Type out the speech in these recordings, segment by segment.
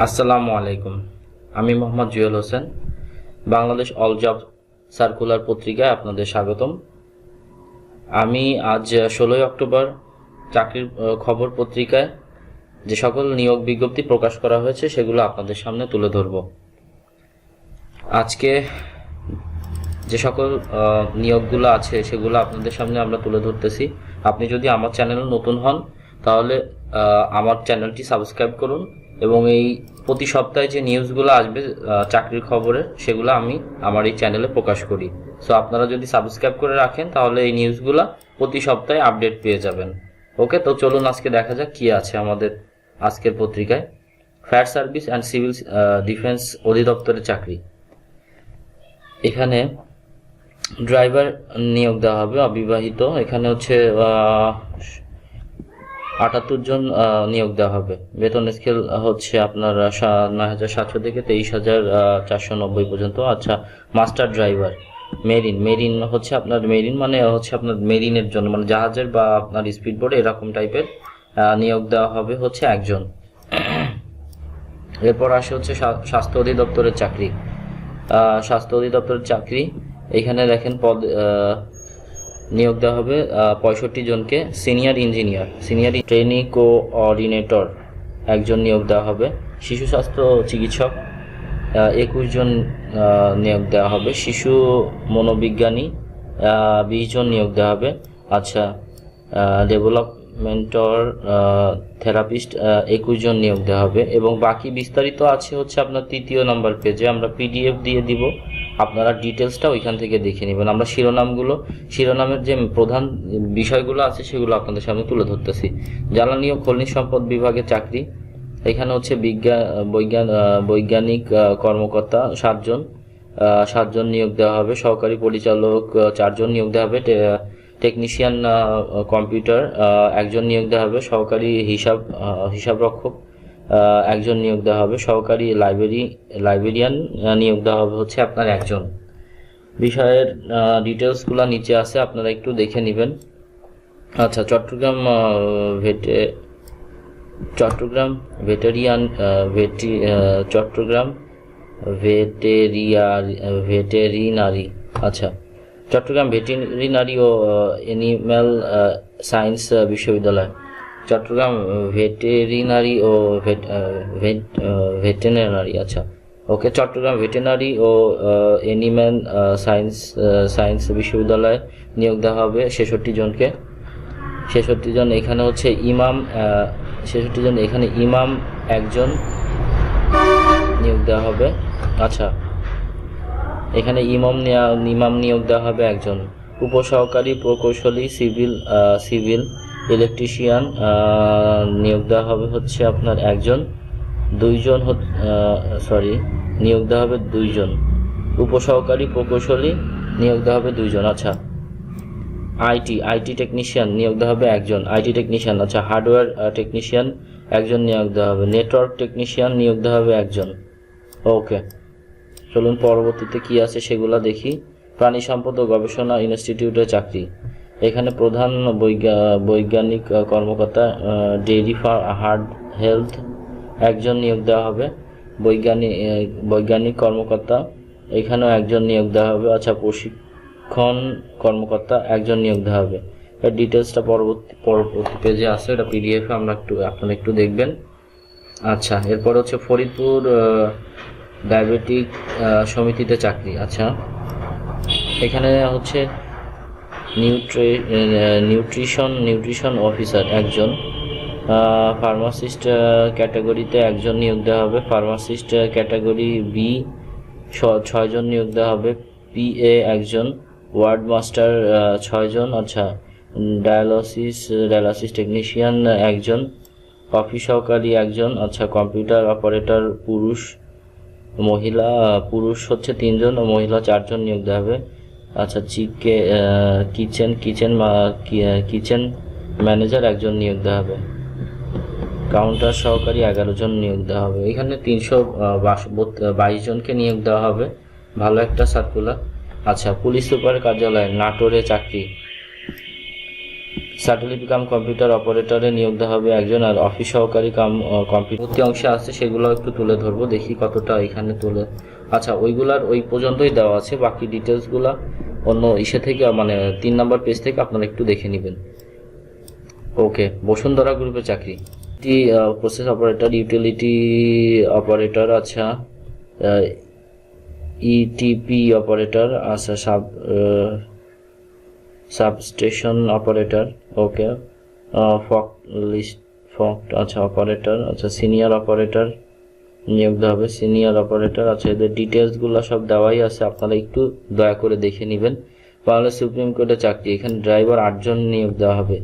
আসসালামু আলাইকুম। আমি Mohammad Jewel Hossain. Bangladesh all job circular পত্রিকায় আপনাদের স্বাগতম। আমি আজ 16 অক্টোবর চাকরির খবর পত্রিকায় যে সকল নিয়োগ বিজ্ঞপ্তি প্রকাশ করা হয়েছে সেগুলো আপনাদের সামনে তুলে ধরব। আজকে যে সকল নিয়োগগুলো আছে সেগুলো আপনাদের সামনে আমরা তুলে ধরতেছি। আপনি যদি আমার চ্যানেলে নতুন হন তাহলে আমার চ্যানেলটি সাবস্ক্রাইব করুন এবং এই প্রতি সপ্তাহে যে নিউজগুলো আসবে চাকরির খবরের সেগুলো আমি আমার এই চ্যানেলে প্রকাশ করি। সো আপনারা যদি সাবস্ক্রাইব করে রাখেন তাহলে এই নিউজগুলো প্রতি সপ্তাহে আপডেট পেয়ে যাবেন। ওকে, তো চলুন আজকে দেখা যাক কি আছে আমাদের আজকের পত্রিকায়। Fire service and civil defence অধিদপ্তরের চাকরি। এখানে ড্রাইভার নিয়োগ দেওয়া হবে অবিবাহিত। এখানে হচ্ছে 78 জন নিয়োগ দেওয়া হবে। বেতন স্কেল হচ্ছে আপনার 9,700 থেকে 23,490 পর্যন্ত। আচ্ছা, মাস্টার ড্রাইভার মেরিন হচ্ছে আপনার মেরিন মানে হচ্ছে আপনার মেরিনের জন্য মানে জাহাজের বা আপনার স্পিড বোট এরকম টাইপের নিয়োগ দেওয়া হবে হচ্ছে একজন। এরপর আসে হচ্ছে স্বাস্থ্য অধিদপ্তরের চাকরি। স্বাস্থ্য অধিদপ্তরের চাকরি এখানে দেখেন পদ নিয়োগ দেওয়া হবে 65 জনকে। সিনিয়র ইঞ্জিনিয়ার ট্রেনিং কোঅর্ডিনেটর একজন নিয়োগ দেওয়া হবে। শিশু স্বাস্থ্য চিকিৎসক 21 জন নিয়োগ দেওয়া হবে। শিশু মনোবিজ্ঞানী 20 জন নিয়োগ দেওয়া হবে। আচ্ছা, ডেভেলপমেন্টর থেরাপিস্ট 21 জন নিয়োগ দেওয়া হবে এবং বাকি বিস্তারিত আছে হচ্ছে আপনার 3 নম্বর পেজে। আমরা পিডিএফ দিয়ে দিব, আপনারা ডিটেলসটা ওইখান থেকে দেখে নেবেন। আমরা শিরোনামের যে প্রধান বিষয়গুলো আছে সেগুলো আপনাদের সামনে তুলে ধরতেছি। জ্বালানি ও খনিজ সম্পদ বিভাগের চাকরি। এখানে হচ্ছে বৈজ্ঞানিক কর্মকর্তা 7 জন নিয়োগ দেওয়া হবে। সহকারী পরিচালক 4 জন নিয়োগ দেওয়া হবে। টেকনিশিয়ান কম্পিউটার 1 জন নিয়োগ দেওয়া হবে। সহকারী হিসাবরক্ষক 1 জন নিয়োগ দেওয়া হবে। সহকারী লাইব্রেরিয়ান নিয়োগ দেওয়া হবে হচ্ছে আপনার 1 জন। বিষয়ের ডিটেলসগুলো নিচে আছে, আপনারা একটু দেখে নেবেন। আচ্ছা, চট্টগ্রাম ভেটেরিনারি। আচ্ছা, চট্টগ্রাম ভেটেরিনারি ও এনিম্যাল সায়েন্স বিশ্ববিদ্যালয়। চট্টগ্রাম ভেটেরিনারি ও ভেটেরিনারি। আচ্ছা, ওকে, চট্টগ্রাম ভেটেরিনারি ও এনিম্যাল সায়েন্স বিশ্ববিদ্যালয়ে নিয়োগ দেওয়া হবে 66 জনকে। 66 জন এখানে হচ্ছে ইমাম 66 জন এখানে ইমাম 1 জন নিয়োগ দেওয়া হবে। আচ্ছা, এখানে ইমাম নিয়োগ দেওয়া হবে 1 জন। উপসহকারী প্রকৌশলী সিভিল ইলেকট্রিশিয়ান নিয়োগ দেওয়া হবে হচ্ছে আপনার 1 জন। 2 জন নিয়োগ দেওয়া হবে 2 জন। উপসহকারী প্রকৌশলী নিয়োগ দেওয়া হবে 2 জন। আচ্ছা, আইটি টেকনিশিয়ান নিয়োগ দেওয়া হবে 1 জন। IT technician. আচ্ছা, হার্ডওয়্যার টেকনিশিয়ান 1 জন নিয়োগ দেওয়া হবে। নেটওয়ার্ক টেকনিশিয়ান নিয়োগ দেওয়া হবে 1 জন। ওকে, চলুন পরবর্তীতে কি আছে সেগুলো দেখি। প্রাণী সম্পদ ও গবেষণা ইনস্টিটিউটের চাকরি। এখানে প্রধান বৈজ্ঞানিক কর্মকর্তা ডেইরি হার্ড হেলথ 1 জন নিয়োগ দেওয়া হবে। বৈজ্ঞানিক কর্মকর্তা এখানেও 1 জন নিয়োগ দেওয়া হবে। আচ্ছা, প্রশিক্ষণ কর্মকর্তা 1 জন নিয়োগ দেওয়া হবে। এর ডিটেলসটা পরবর্তী পেজে আছে, এটা পিডিএফ আপনারা একটু দেখবেন। আচ্ছা, এরপর হচ্ছে ফরিদপুর ডায়াবেটিক সমিতিতে চাকরি। আচ্ছা, এখানে হচ্ছে নিউট্রিশন অফিসার 1 জন। ফার্মাসিস্ট ক্যাটাগরিতে 1 জন নিয়োগ দেওয়া হবে। ফার্মাসিস্ট ক্যাটাগরি বি 6 জন নিয়োগ দেওয়া হবে। পিএ 1 জন। ওয়ার্ড মাস্টার 6 জন। আচ্ছা, ডায়ালিসিস টেকনিশিয়ান 1 জন। অফিস সহকারী 1 জন। আচ্ছা, কম্পিউটার অপারেটর পুরুষ হচ্ছে 3 জন ও মহিলা 4 জন নিয়োগ দেওয়া হবে। আচ্ছা, কিচেন ম্যানেজার 1 জন নিয়োগ দেওয়া হবে। কাউন্টার সহকারী 11 জন নিয়োগ দেওয়া হবে। এখানে 322 জনকে নিয়োগ দেওয়া হবে। ভালো একটা সার্কুলার। আচ্ছা, পুলিশ সুপার কার্যালয় নাটোরে চাকরি। স্যাটেলাইট কাম কম্পিউটার অপারেটরে নিয়োগ দেওয়া হবে একজন, আর অফিস সহকারী কাম কম্পিউটার অংশে আছে সেগুলো একটু তুলে ধরবো, দেখি কতটা এখানে তুলে। আচ্ছা, ওইগুলার ওই পর্যন্তই দেওয়া আছে, বাকি ডিটেলসগুলা অন্য ইসে থেকে মানে 3 নম্বর পেজ থেকে আপনারা একটু দেখে নেবেন। ওকে, বসুন্ধরা গ্রুপের চাকরি, প্রসেস অপারেটর, ইউটিলিটি অপারেটর, আচ্ছা ইটিপি অপারেটর, আচ্ছা সাবস্টেশন অপারেটর, ওকে আচ্ছা অপারেটর, আচ্ছা সিনিয়র অপারেটর নিয়োগ দেওয়া হবে, সিনিয়র অপারেটর। আচ্ছা, এদের ডিটেলসগুলো সব দেওয়াই আছে, আপনারা একটু দয়া করে দেখে নেবেন। বাংলাদেশ সুপ্রিম কোর্টের চাকরি, এখানে ড্রাইভার 8 জন নিয়োগ দেওয়া হবে,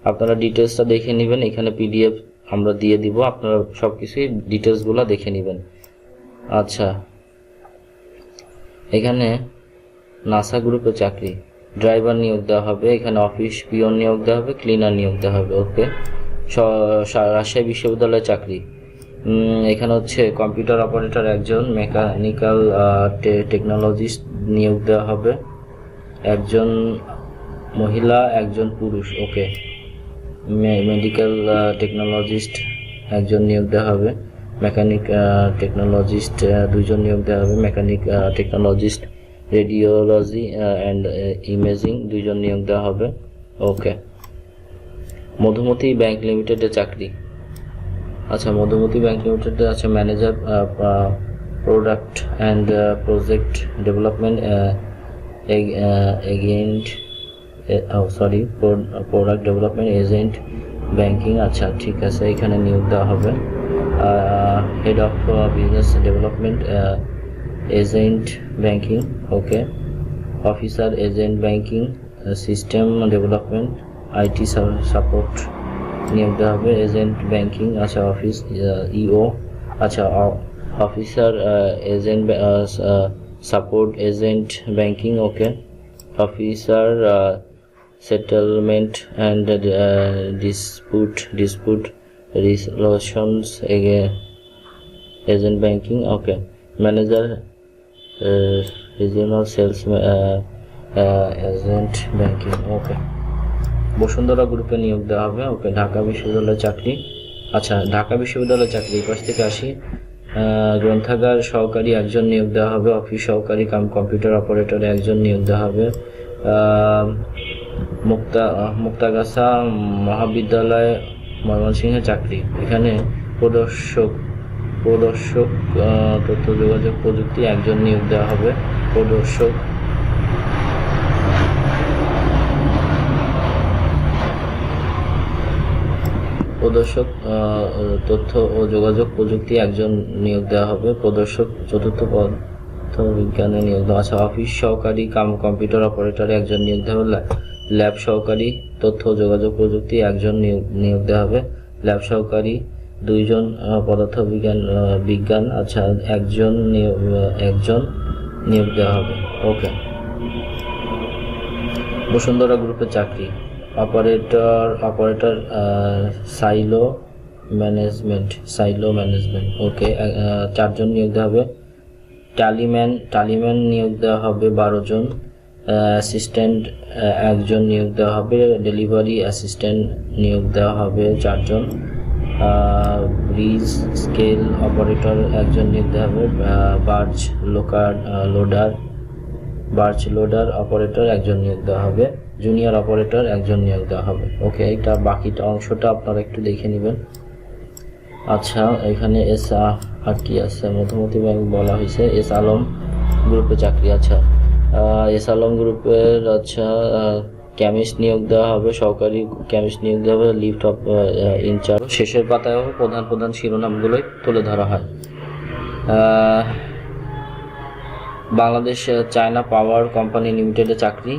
আপনারা ডিটেলসটা দেখে নেবেন, এখানে পিডিএফ আমরা দিয়ে দিব, আপনারা সব কিছুই ডিটেলসগুলো দেখে নেবেন। আচ্ছা, এখানে নাসা গ্রুপের চাকরি, ড্রাইভার নিয়োগ দেওয়া হবে, এখানে অফিস পিয়ন নিয়োগ দেওয়া হবে, ক্লিনার নিয়োগ দেওয়া হবে। ওকে, রাজশাহী বিশ্ববিদ্যালয়ের চাকরি, এখানে হচ্ছে কম্পিউটার অপারেটর একজন, মেকানিক্যাল টেকনোলজিস্ট নিয়োগ দেওয়া হবে একজন মহিলা একজন পুরুষ। ওকে, মেডিকেল টেকনোলজিস্ট একজন নিয়োগ দেওয়া হবে, মেকানিক টেকনোলজিস্ট 2 জন নিয়োগ দেওয়া হবে, mechanic technologist radiology and imaging 2 জন নিয়োগ দেওয়া হবে। ওকে, মধুমতি ব্যাংক লিমিটেডের চাকরি, আচ্ছা মধুমতি ব্যাংক লিমিটেডে আছে manager product and project development agent, product development agent banking. আচ্ছা ঠিক আছে, এখানে নিয়োগ দেওয়া হবে head of business development agent banking. Okay, officer agent banking system development IT support নিয়োগ দেওয়া হবে, এজেন্ট ব্যাংকিং। আচ্ছা, অফিস ইও, আচ্ছা officer agent support agent banking. Okay, officer settlement and dispute রিসolutions agent banking. Okay, manager regional sales agent banking. Okay, Bashundhara গ্রুপে নিয়োগ দেওয়া হবে। ওকে, ঢাকা বিশ্ববিদ্যালয়ের চাকরি, আচ্ছা ঢাকা বিশ্ববিদ্যালয়ের চাকরি এই পাশ থেকে আসি। গ্রন্থাগার সহকারী একজন নিয়োগ দেওয়া হবে, অফিস সহকারী কাম কম্পিউটার অপারেটর একজন নিয়োগ দেওয়া হবে। মুক্তাগাছা মহাবিদ্যালয় ময়মনসিংহের চাকরি, এখানে প্রদর্শক তথ্য যোগাযোগ প্রযুক্তি একজন নিয়োগ দেওয়া হবে, প্রদর্শক তথ্য ও যোগাযোগ প্রযুক্তি একজন নিয়োগ দেওয়া হবে, প্রদর্শক চতুর্থ পদার্থবিজ্ঞানে নিয়োগ দেওয়া আছে। অফিস সহকারী কাম কম্পিউটার অপারেটরে একজন নিয়োগ দেওয়া হবে, ল্যাব সহকারী তথ্য ও যোগাযোগ প্রযুক্তি একজন নিয়োগ দেওয়া হবে, ল্যাব সহকারী 2 জন, বিজ্ঞান আচ্ছা একজন নিয়োগ দেওয়া হবে। ওকে, বসুন্ধরা গ্রুপের চাকরি, অপারেটর সাইলো ম্যানেজমেন্ট। ওকে, 4 জন নিয়োগ দেওয়া হবে, টালিম্যান নিয়োগ দেওয়া হবে 12 জন, অ্যাসিস্ট্যান্ট একজন নিয়োগ দেওয়া হবে, ডেলিভারি অ্যাসিস্ট্যান্ট নিয়োগ দেওয়া হবে 4 জন, ব্রিজ স্কেল অপারেটর একজন নিয়োগ দেওয়া হবে, বার্জ লোডার অপারেটর একজন নিয়োগ দেওয়া হবে, জুনিয়র অপারেটর একজন নিয়োগ দেওয়া হবে। ওকে, এটা বাকিটা অংশটা আপনারা একটু দেখে নেবেন। আচ্ছা, এখানে আর কি আছে, মধুমতি ব্যাংক বলা হয়েছে, এস আলম গ্রুপে চাকরি। আচ্ছা, এস আলম গ্রুপের আচ্ছা কেমিস্ট নিয়োগ দেওয়া হবে, সহকারী কেমিস্ট নিয়োগ দেওয়া হবে, লিফট অফ ইনচার্জ। শেষের পাতায় প্রধান শিরোনামগুলোই তুলে ধরা হয়। বাংলাদেশ চায়না পাওয়ার কোম্পানি লিমিটেডের চাকরি,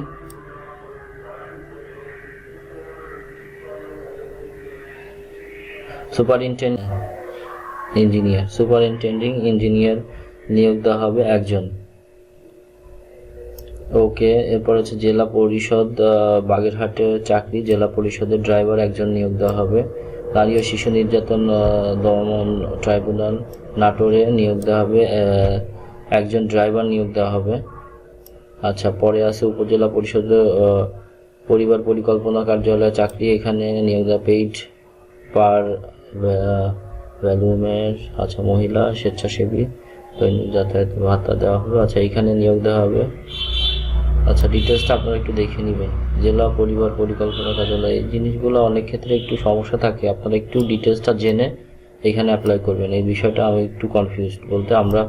সুপারিনটেন্ডিং ইঞ্জিনিয়ার নিয়োগ দেওয়া হবে একজন। ওকে, এরপর হচ্ছে জেলা পরিষদ বাগেরহাটের চাকরি, জেলা পরিষদের ড্রাইভার একজন নিয়োগ দেওয়া হবে, নারী ও শিশু নির্যাতন দমন ট্রাইব্যুনাল নাটোরে নিয়োগ দেওয়া হবে, একজন ড্রাইভার নিয়োগ দেওয়া হবে। আচ্ছা, পরে আছে উপজেলা পরিষদের পরিবার পরিকল্পনা কার্যালয়ে চাকরি, এখানে নিয়োগ দেওয়া পেইড পার ভ্যালুমের, আচ্ছা মহিলা স্বেচ্ছাসেবী দৈনিক যাতায়াত ভাতা দেওয়া হবে। আচ্ছা এখানে নিয়োগ দেওয়া হবে। আচ্ছা ডিটেলসটা আপনারা একটু দেখে নেবেন। জেলা পরিবার পরিকল্পনা কার্যালয়, এই জিনিসগুলো অনেক ক্ষেত্রে একটু সমস্যা থাকে, আপনারা একটু ডিটেলসটা জেনে এখানে অ্যাপ্লাই করবেন। এই বিষয়টা আমি একটু কনফিউজড, বলতে আমরা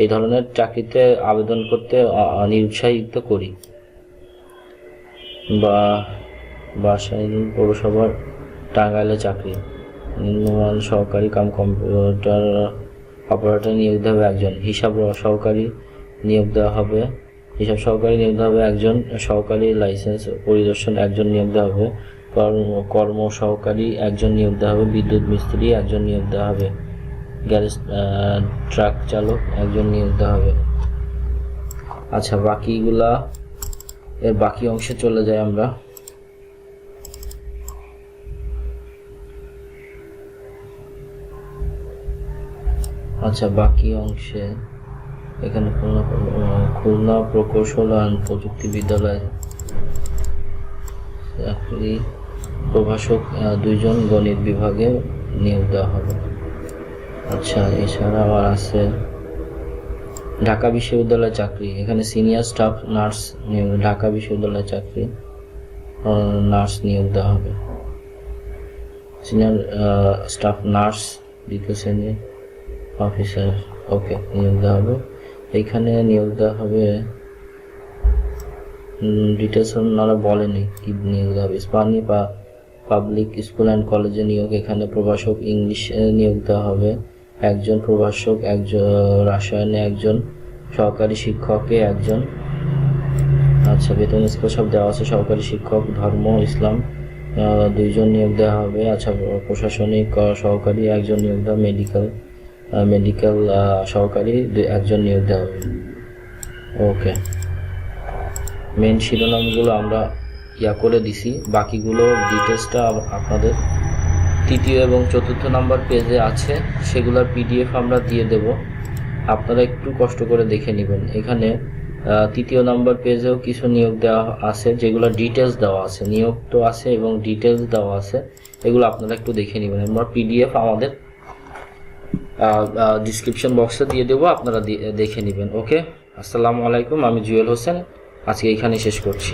এই ধরনের চাকরিতে আবেদন করতে নিরুৎসাহিত করি। বা বাসাইল পৌরসভার টাঙ্গাইলে চাকরি, নিম্নমান সহকারী কাম কম্পিউটার অপারেটর নিয়োগ দেওয়া হবে একজন, হিসাব সহকারী নিয়োগ দেওয়া হবে, হিসাব সহকারী নিয়োগ দেওয়া হবে একজন, সহকারী লাইসেন্স পরিদর্শন একজন নিয়োগ দেওয়া হবে, কর্ম সহকারী একজন নিয়োগ দেওয়া হবে, বিদ্যুৎ মিস্ত্রি একজন নিয়োগ দেওয়া হবে, গ্যারেজ ট্রাক চালক একজন নিয়োগ দেওয়া হবে। আচ্ছা বাকিগুলা এর বাকি অংশে চলে যাই আমরা। আচ্ছা বাকি অংশে এখানে খুলনা প্রকৌশল ও প্রযুক্তি বিদ্যালয় চাকরি, প্রভাষক 2 জন, গণিত বিভাগে নিয়োগ দেওয়া হবে। আচ্ছা এছাড়া আবার আছে ঢাকা বিশ্ববিদ্যালয় চাকরি, এখানে সিনিয়র স্টাফ নার্স নিয়োগ, ঢাকা বিশ্ববিদ্যালয় চাকরি নার্স নিয়োগ দেওয়া হবে, সিনিয়র স্টাফ নার্স 2য় শ্রেণী অফিসার, ওকে নিয়োগ দেওয়া হবে। এইখানে নিয়োগ দেওয়া হবে, ডিটেলস ওনারা বলেনি কি নিয়োগ দেওয়া হবে। ইস্পানি বা পাবলিক স্কুল অ্যান্ড কলেজে নিয়োগ, এখানে প্রভাষক ইংলিশ নিয়োগ দেওয়া হবে একজন, প্রভাষক একজন, রসায়নে একজন, সহকারী শিক্ষকে একজন। আচ্ছা বেতন স্কেল সব দেওয়া আছে। সহকারী শিক্ষক ধর্ম ইসলাম 2 জন নিয়োগ দেওয়া হবে। আচ্ছা প্রশাসনিক সহকারী একজন নিয়োগ দেওয়া, মেডিকেল সহকারী একজন নিয়োগ দেওয়া হবে। ওকে মেন শিরোনামগুলো আমরা করে দিছি, বাকিগুলো ডিটেলসটা আপনাদের 3য় এবং 4র্থ নাম্বার পেজে আছে, সেগুলোর PDF আমরা দিয়ে দেব, আপনারা একটু কষ্ট করে দেখে নেবেন। এখানে 3য় নাম্বার পেজেও কিছু নিয়োগ দেওয়া আছে, যেগুলো ডিটেলস দেওয়া আছে, নিয়োগ তো আছে এবং ডিটেলস দেওয়া আছে, এগুলো আপনারা একটু দেখে নেবেন। আমরা PDF আমাদের ডিসক্রিপশন বক্সে দিয়ে দেবো, আপনারা দেখে নেবেন। ওকে আসসালামু আলাইকুম, আমি জুয়েল হোসেন, আজকে এইখানে শেষ করছি।